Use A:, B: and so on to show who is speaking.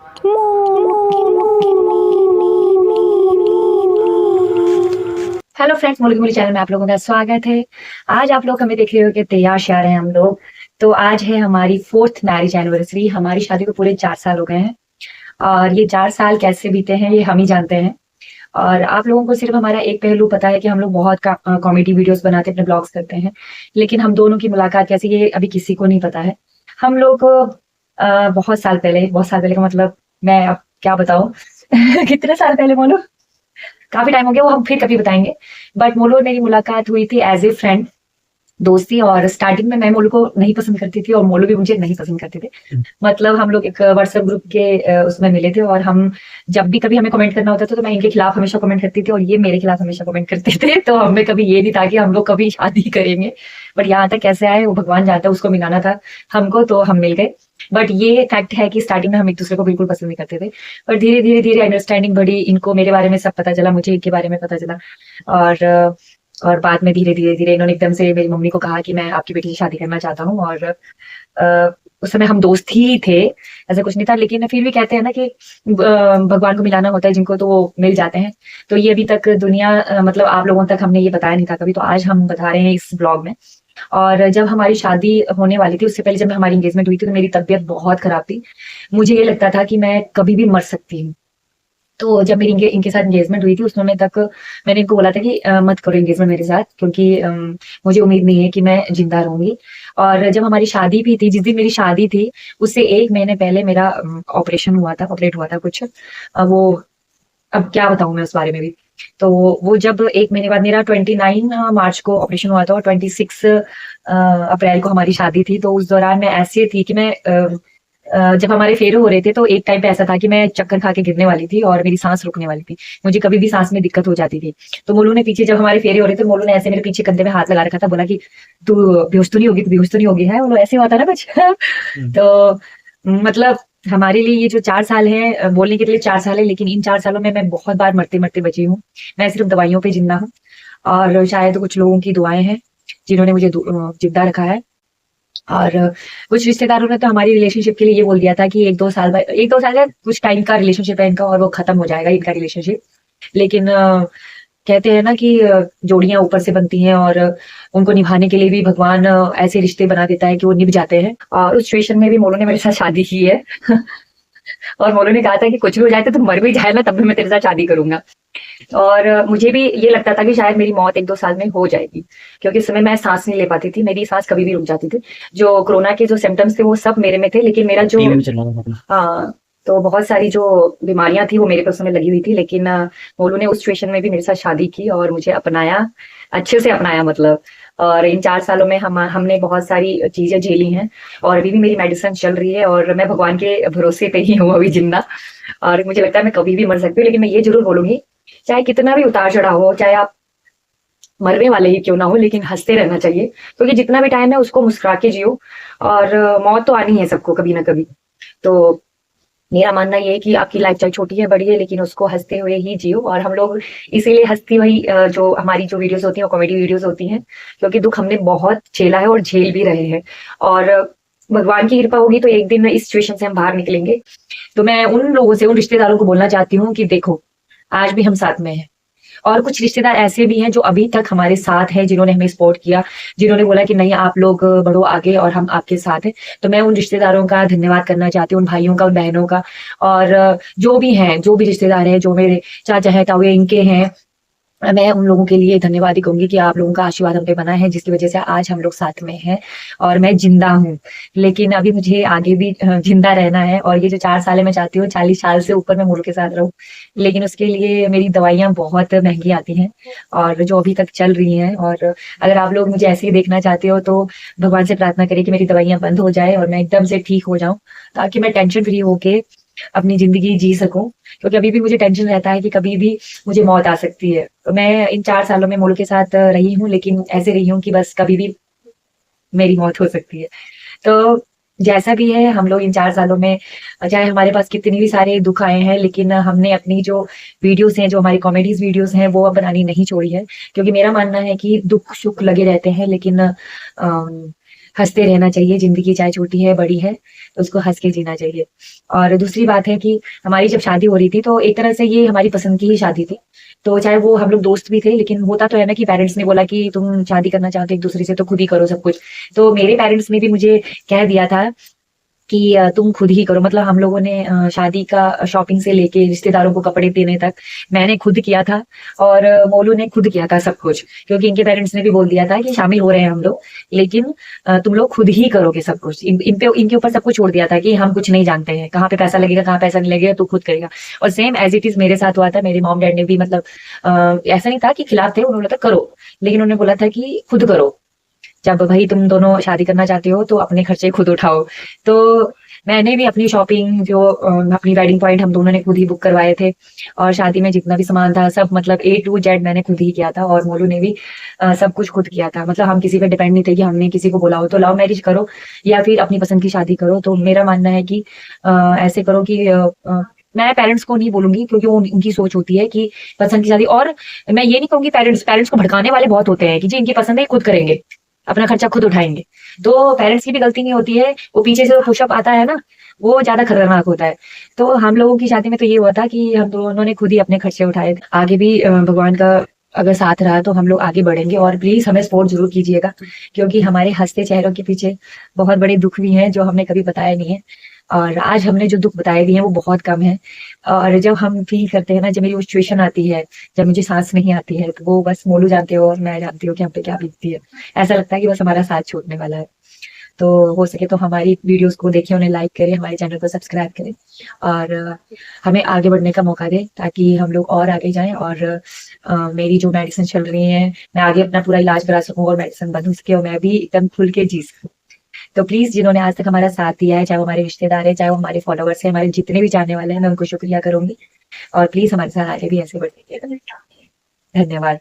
A: Hello friends, Molu की मोली channel में आप लोगों का स्वागत है। आज आप लोग हमें देख रहे हो कि तैयार श्यार हैं हम लोग। तो आज है हमारी 4th मैरिज एनिवर्सरी। हमारी शादी को पूरे 4 साल हो गए हैं और ये 4 साल कैसे बीते हैं ये हम ही जानते हैं। और आप लोगों को सिर्फ हमारा एक पहलू पता है कि हम लोग बहुत कॉमेडी वीडियोस बनाते हैं, अपने ब्लॉग्स करते हैं, लेकिन हम दोनों की मुलाकात कैसी ये अभी किसी को नहीं पता है। हम लोग को बहुत साल पहले का मतलब मैं अब क्या बताऊं कितने साल पहले बोलो, काफी टाइम हो गया, वो हम फिर कभी बताएंगे। बट मोलू और मेरी मुलाकात हुई थी एज ए फ्रेंड, दोस्ती। और स्टार्टिंग में मैं मोलू को नहीं पसंद करती थी और मोलू भी मुझे नहीं पसंद करते थे। मतलब हम लोग एक व्हाट्सएप ग्रुप के उसमें मिले थे और हम जब भी कभी हमें कमेंट करना होता था तो मैं इनके खिलाफ हमेशा कमेंट करती थी और ये मेरे खिलाफ हमेशा कमेंट करते थे। तो हमें कभी ये नहीं था कि हम लोग कभी शादी करेंगे। बट यहाँ तक कैसे आए वो भगवान जानता है, उसको मिलाना था हमको तो हम मिल गए। बट ये फैक्ट है कि स्टार्टिंग में हम एक दूसरे को बिल्कुल पसंद नहीं करते थे, पर धीरे धीरे धीरे अंडरस्टैंडिंग बढ़ी। इनको मेरे बारे में सब पता चला, मुझे इनके बारे में पता चला। और और बाद में धीरे धीरे धीरे इन्होंने एकदम से मेरी मम्मी को कहा कि मैं आपकी बेटी से शादी करना चाहता हूँ। और उस समय हम दोस्त ही थे, ऐसा कुछ नहीं था। लेकिन फिर भी कहते हैं ना कि भगवान को मिलाना होता है जिनको, तो वो मिल जाते हैं। तो ये अभी तक दुनिया मतलब आप लोगों तक हमने ये बताया नहीं था कभी, तो आज हम बता रहे हैं इस ब्लॉग में। और जब हमारी शादी होने वाली थी उससे पहले जब हमारी एंगेजमेंट हुई थी तो मेरी तबीयत बहुत खराब थी। मुझे ये लगता था कि मैं कभी भी मर सकती हूँ। तो जब मेरी इनके साथ एंगेजमेंट हुई थी उस समय तक मैंने इनको बोला था कि मत करो एंगेजमेंट मेरे साथ, क्योंकि मुझे उम्मीद नहीं है कि मैं जिंदा रहूंगी। और जब हमारी शादी भी थी, जिस दिन मेरी शादी थी उससे 1 महीने पहले मेरा ऑपरेट हुआ था कुछ। वो अब क्या बताऊं मैं उस बारे में भी। तो वो जब 1 महीने बाद मेरा 29 मार्च को ऑपरेशन हुआ था और 26 अप्रैल को हमारी शादी थी। तो उस दौरान मैं ऐसी थी कि मैं जब हमारे फेरे हो रहे थे तो एक टाइम पे ऐसा था कि मैं चक्कर खा के गिरने वाली थी और मेरी सांस रुकने वाली थी। मुझे कभी भी सांस में दिक्कत हो जाती थी। तो मोलू ने पीछे, जब हमारे फेरे हो रहे थे, मोलू ने ऐसे मेरे पीछे कंधे में हाथ लगा रखा था, बोला कि तू बेहोश तो नहीं होगी, तू बेहोश तो नहीं होगी है, वो ऐसे हुआ था ना कुछ तो मतलब हमारे लिए ये जो 4 साल है, बोलने के लिए 4 साल है, लेकिन इन 4 सालों में मैं बहुत बार मरते मरते बची हूँ। मैं सिर्फ दवाइयों पे जिंदा हूँ और शायद कुछ लोगों की दुआएं हैं जिन्होंने मुझे जिंदा रखा है। और कुछ रिश्तेदारों ने तो हमारी रिलेशनशिप के लिए ये बोल दिया था कि 1-2 साल का कुछ टाइम का रिलेशनशिप है इनका और वो खत्म हो जाएगा इनका रिलेशनशिप। लेकिन कहते हैं ना कि जोड़ियां ऊपर से बनती हैं और उनको निभाने के लिए भी भगवान ऐसे रिश्ते बना देता है कि वो निभ जाते हैं। और उस सिचुएशन में भी मोलू ने मेरे साथ शादी की है और मोलू ने कहा था कि कुछ भी हो जाए तो तुम मर भी जाए ना तब भी मैं तेरे साथ शादी करूंगा। और मुझे भी ये लगता था कि शायद मेरी मौत 1-2 साल में हो जाएगी, क्योंकि उस समय मैं सांस नहीं ले पाती थी, मेरी सांस कभी भी रुक जाती थी। जो कोरोना के जो सिम्टम्स थे वो सब मेरे में थे, लेकिन मेरा जो हाँ, तो बहुत सारी जो बीमारियां थी वो मेरे पे उस समय लगी हुई थी। लेकिन मोलू ने उस सिचुएशन में भी मेरे साथ शादी की और मुझे अपनाया, अच्छे से अपनाया मतलब। और इन 4 सालों में हमने बहुत सारी चीजें झेली हैं और अभी भी मेरी मेडिसिन चल रही है और मैं भगवान के भरोसे पे ही हूँ अभी जिंदा। और मुझे लगता है मैं कभी भी मर सकती हूँ, लेकिन मैं ये जरूर बोलूंगी, चाहे कितना भी उतार चढ़ाव हो, चाहे आप मरने वाले ही क्यों ना हो, लेकिन हंसते रहना चाहिए, क्योंकि जितना भी टाइम है उसको मुस्कुरा के जियो। और मौत तो आनी है सबको कभी ना कभी। तो मेरा मानना ये है कि आपकी लाइफ चाहे छोटी है बड़ी है, लेकिन उसको हंसते हुए ही जियो। और हम लोग इसीलिए हंसती हुई जो हमारी जो वीडियोस होती हैं वो कॉमेडी वीडियोस होती हैं, क्योंकि दुख हमने बहुत झेला है और झेल भी रहे हैं। और भगवान की कृपा होगी तो एक दिन इस सिचुएशन से हम बाहर निकलेंगे। तो मैं उन लोगों से, उन रिश्तेदारों को बोलना चाहती हूँ कि देखो, आज भी हम साथ में हैं। और कुछ रिश्तेदार ऐसे भी हैं जो अभी तक हमारे साथ हैं, जिन्होंने हमें सपोर्ट किया, जिन्होंने बोला कि नहीं आप लोग बढ़ो आगे और हम आपके साथ हैं। तो मैं उन रिश्तेदारों का धन्यवाद करना चाहती हूँ, उन भाइयों का, उन बहनों का। और जो भी हैं, जो भी रिश्तेदार हैं, जो मेरे चाचा है, ताऊ है, इनके हैं, मैं उन लोगों के लिए धन्यवाद ही कहूंगी कि आप लोगों का आशीर्वाद हम पे बना है, जिसकी वजह से आज हम लोग साथ में हैं और मैं जिंदा हूँ। लेकिन अभी मुझे आगे भी जिंदा रहना है और ये जो 4 साल है मैं चाहती हूँ 40 साल से ऊपर मैं मोलू के साथ रहूं। लेकिन उसके लिए मेरी दवाइयां बहुत महंगी आती हैं और जो अभी तक चल रही हैं। और अगर आप लोग मुझे ऐसे ही देखना चाहते हो तो भगवान से प्रार्थना करें कि मेरी दवाइयां बंद हो जाए और मैं एकदम से ठीक हो जाऊं, ताकि मैं टेंशन फ्री होके अपनी जिंदगी जी सकूं। क्योंकि अभी भी मुझे टेंशन रहता है कि कभी भी मुझे मौत आ सकती है। तो मैं इन 4 सालों में मोलू के साथ रही हूँ, लेकिन ऐसे रही हूँ कि बस कभी भी मेरी मौत हो सकती है। तो जैसा भी है, हम लोग इन 4 सालों में, चाहे हमारे पास कितनी भी सारे दुख आए हैं, लेकिन हमने अपनी जो वीडियोस हैं, जो हमारी कॉमेडीज वीडियोस हैं, वो अब बनानी नहीं छोड़ी है। क्योंकि मेरा मानना है कि दुख सुख लगे रहते हैं, लेकिन हँसते रहना चाहिए, ज़िंदगी चाहे छोटी है, बड़ी है, तो उसको हँस के जीना चाहिए। और दूसरी बात है कि हमारी जब शादी हो रही थी, तो एक तरह से ये हमारी पसंद की ही शादी थी। तो चाहे वो हम लोग दोस्त भी थे, लेकिन होता तो है ना कि पेरेंट्स ने बोला कि तुम शादी करना चाहते हो एक-दूसरे से तो खुद ही करो सब कुछ। तो मेरे पेरेंट्स ने भी मुझे कह दिया था कि तुम खुद ही करो। मतलब हम लोगों ने शादी का शॉपिंग से लेके रिश्तेदारों को कपड़े देने तक मैंने खुद किया था, और मोलू ने खुद किया था सब कुछ, क्योंकि इनके पेरेंट्स ने भी बोल दिया था कि शामिल हो रहे हैं हम लोग, लेकिन तुम लोग खुद ही करोगे सब कुछ। इनके ऊपर सब कुछ छोड़ दिया था कि हम कुछ नहीं जानते हैं, कहाँ पे पैसा लगेगा, कहाँ पैसा नहीं लगेगा, तू खुद करेगा। और सेम एज इट इज मेरे साथ हुआ था। मेरे मॉम डैड ने भी मतलब ऐसा नहीं था कि खिलाफ थे, उन्होंने बोला था करो, लेकिन उन्होंने बोला था कि खुद करो। जब भाई तुम दोनों शादी करना चाहते हो तो अपने खर्चे खुद उठाओ। तो मैंने भी अपनी शॉपिंग जो अपनी वेडिंग पॉइंट हम दोनों ने खुद ही बुक करवाए थे, और शादी में जितना भी सामान था सब मतलब ए टू जेड मैंने खुद ही किया था, और मोलू ने भी सब कुछ खुद किया था। मतलब हम किसी पे डिपेंड नहीं थे कि हमने किसी को बोला हो तो लव मैरिज करो या फिर अपनी पसंद की शादी करो। तो मेरा मानना है कि ऐसे करो कि मैं पेरेंट्स को नहीं बोलूंगी, क्योंकि वो उनकी सोच होती है कि पसंद की शादी। और मैं ये नहीं कहूंगी, पेरेंट्स पेरेंट्स को भड़काने वाले बहुत होते हैं कि जी इनकी पसंद है खुद करेंगे, अपना खर्चा खुद उठाएंगे। तो पेरेंट्स की भी गलती नहीं होती है, वो पीछे से पुशअप आता है ना, वो ज्यादा खतरनाक होता है। तो हम लोगों की शादी में तो ये हुआ था कि हम दोनों ने खुद ही अपने खर्चे उठाए। आगे भी भगवान का अगर साथ रहा तो हम लोग आगे बढ़ेंगे, और प्लीज हमें सपोर्ट जरूर कीजिएगा, क्योंकि हमारे हंसते चेहरों के पीछे बहुत बड़े दुख भी हैं जो हमने कभी बताया नहीं है। और आज हमने जो दुख बताए भी हैं वो बहुत कम है। और जब हम फील करते हैं ना, जब मेरी वो सिचुएशन आती है, जब मुझे सांस नहीं आती है, तो वो बस मोलू जानते हो और मैं जानती हूँ कि हम पे क्या बीतती है। ऐसा लगता है कि बस हमारा साथ छूटने वाला है। तो हो सके तो हमारी वीडियोस को देखें, उन्हें लाइक करें, हमारे चैनल को सब्सक्राइब करें, और हमें आगे बढ़ने का मौका दें, ताकि हम लोग और आगे जाएं। और मेरी जो मेडिसिन चल रही है, मैं आगे अपना पूरा इलाज करा सकूं और मेडिसिन बंद हो सके, और मैं भी एकदम खुल के जी सकूं। तो प्लीज जिन्होंने आज तक हमारा साथ दिया है, चाहे वो हमारे रिश्तेदार है, चाहे वो हमारे फॉलोअर्स है, हमारे जितने भी जानने वाले हैं, मैं उनको शुक्रिया करूंगी। और प्लीज हमारे साथ आगे भी ऐसे बढ़ते रहिएगा। धन्यवाद।